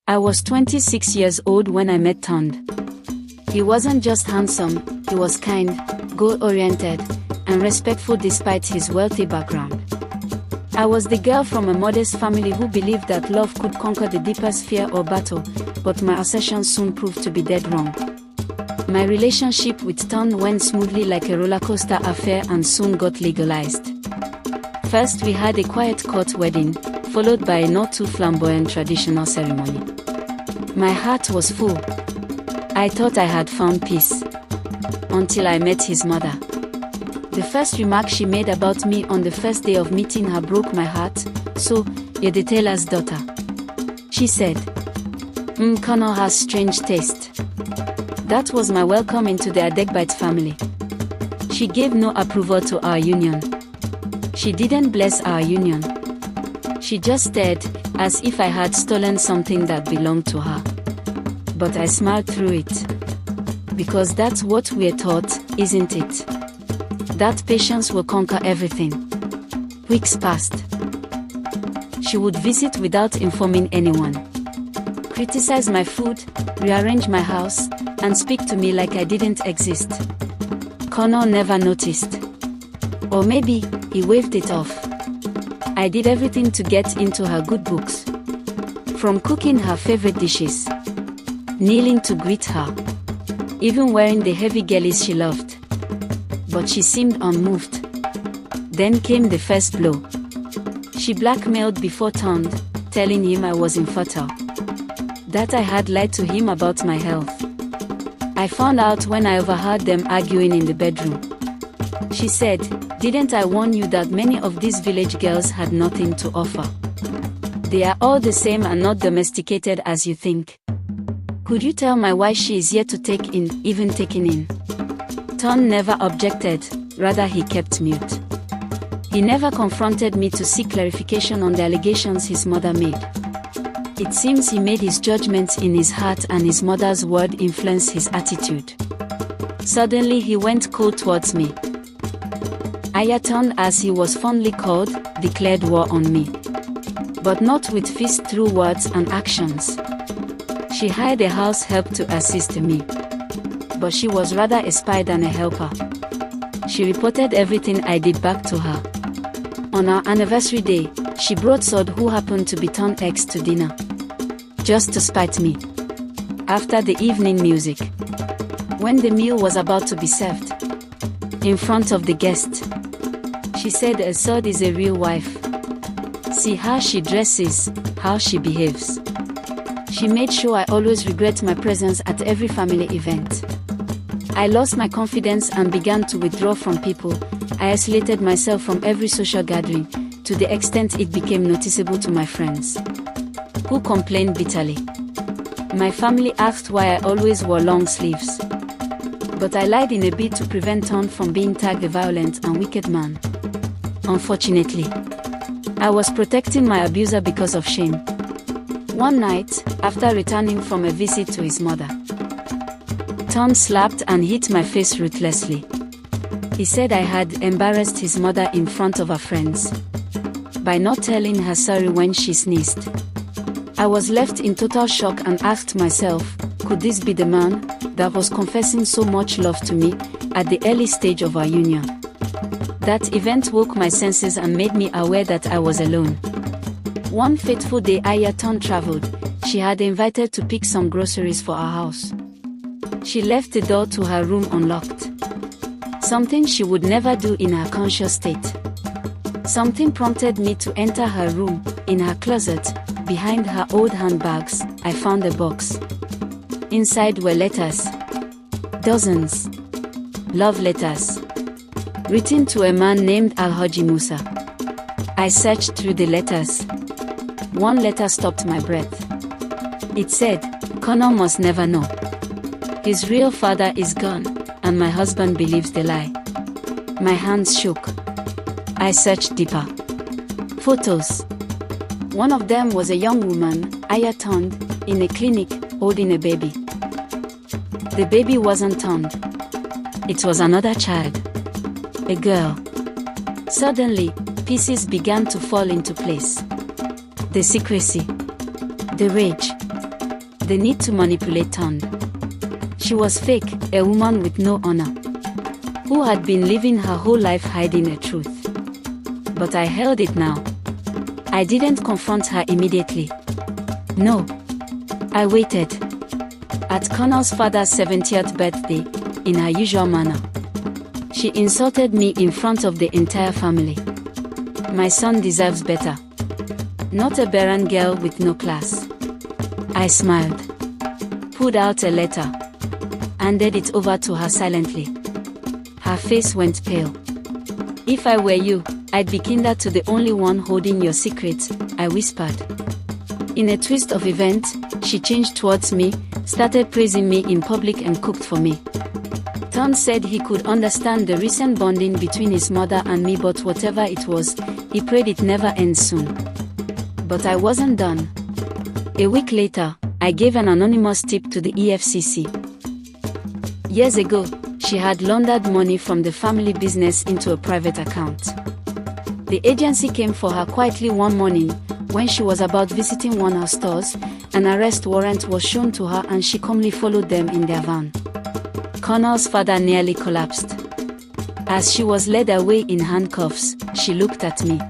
I was 26 years old when I met Tond. He wasn't just handsome, he was kind, goal-oriented, and respectful despite his wealthy background. I was the girl from a modest family who believed that love could conquer the deepest fear or battle, but my assertions soon proved to be dead wrong. My relationship with Tond went smoothly like a rollercoaster affair and soon got legalized. First we had a quiet court wedding, followed by a not too flamboyant traditional ceremony. My heart was full. I thought I had found peace. Until I met his mother. The first remark she made about me on the first day of meeting her broke my heart. "So, you're the tailor's daughter," she said. Connor has strange taste." That was my welcome into the Adegbite family. She gave no approval to our union. She didn't bless our union. She just stared, as if I had stolen something that belonged to her. But I smiled through it. Because that's what we're taught, isn't it? That patience will conquer everything. Weeks passed. She would visit without informing anyone. Criticize my food, rearrange my house, and speak to me like I didn't exist. Connor never noticed. Or maybe, he waved it off. I did everything to get into her good books. From cooking her favorite dishes, kneeling to greet her, even wearing the heavy girlies she loved. But she seemed unmoved. Then came the first blow. She blackmailed before Tond, telling him I was infertile. That I had lied to him about my health. I found out when I overheard them arguing in the bedroom. She said, "Didn't I warn you that many of these village girls had nothing to offer? They are all the same and not domesticated as you think. Could you tell my wife she is yet to take in, even taken in?" Tond never objected, rather he kept mute. He never confronted me to seek clarification on the allegations his mother made. It seems he made his judgments in his heart and his mother's word influenced his attitude. Suddenly he went cold towards me. Tond, as he was fondly called, declared war on me. But not with fists, through words and actions. She hired a house help to assist me. But she was rather a spy than a helper. She reported everything I did back to her. On our anniversary day, she brought Sod, who happened to be Tond's ex, to dinner. Just to spite me. After the evening music. When the meal was about to be served. In front of the guests. She said Sod is a real wife. See how she dresses, how she behaves. She made sure I always regret my presence at every family event. I lost my confidence and began to withdraw from people. I isolated myself from every social gathering, to the extent it became noticeable to my friends, who complained bitterly. My family asked why I always wore long sleeves. But I lied in a bid to prevent Tond from being tagged a violent and wicked man. Unfortunately, I was protecting my abuser because of shame. One night, after returning from a visit to his mother, Tond slapped and hit my face ruthlessly. He said I had embarrassed his mother in front of her friends by not telling her sorry when she sneezed. I was left in total shock and asked myself, could this be the man that was confessing so much love to me at the early stage of our union? That event woke my senses and made me aware that I was alone. One fateful day Tond traveled. She had invited to pick some groceries for our house. She left the door to her room unlocked. Something she would never do in her conscious state. Something prompted me to enter her room. In her closet, behind her old handbags, I found a box. Inside were letters. Dozens. Love letters. Written to a man named Alhaji Musa. I searched through the letters. One letter stopped my breath. It said, "Connor must never know. His real father is gone, and my husband believes the lie." My hands shook. I searched deeper. Photos. One of them was a young woman, Tond, in a clinic, holding a baby. The baby wasn't Tond. It was another child. A girl. Suddenly, pieces began to fall into place. The secrecy. The rage. The need to manipulate turned. She was fake, a woman with no honor, who had been living her whole life hiding a truth. But I held it now. I didn't confront her immediately. No. I waited. At Connor's father's 70th birthday, in her usual manner, she insulted me in front of the entire family. My son deserves better. Not a barren girl with no class. I smiled, pulled out a letter, handed it over to her silently. Her face went pale. If I were you, I'd be kinder to the only one holding your secrets, I whispered. In a twist of events, she changed towards me, started praising me in public and cooked for me. Tom said he could understand the recent bonding between his mother and me, but whatever it was, he prayed it never ends soon. But I wasn't done. A week later, I gave an anonymous tip to the EFCC. Years ago, she had laundered money from the family business into a private account. The agency came for her quietly one morning, when she was about visiting one of our stores. An arrest warrant was shown to her and she calmly followed them in their van. Connor's father nearly collapsed. As she was led away in handcuffs, she looked at me.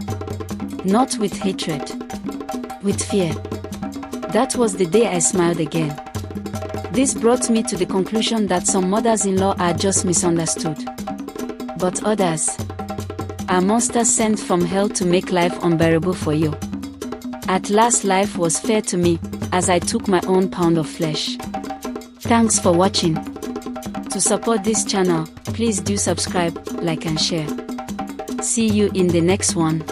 Not with hatred. With fear. That was the day I smiled again. This brought me to the conclusion that some mothers-in-law are just misunderstood. But others are monsters sent from hell to make life unbearable for you. At last, life was fair to me, as I took my own pound of flesh. Thanks for watching. To support this channel, please do subscribe, like and share. See you in the next one.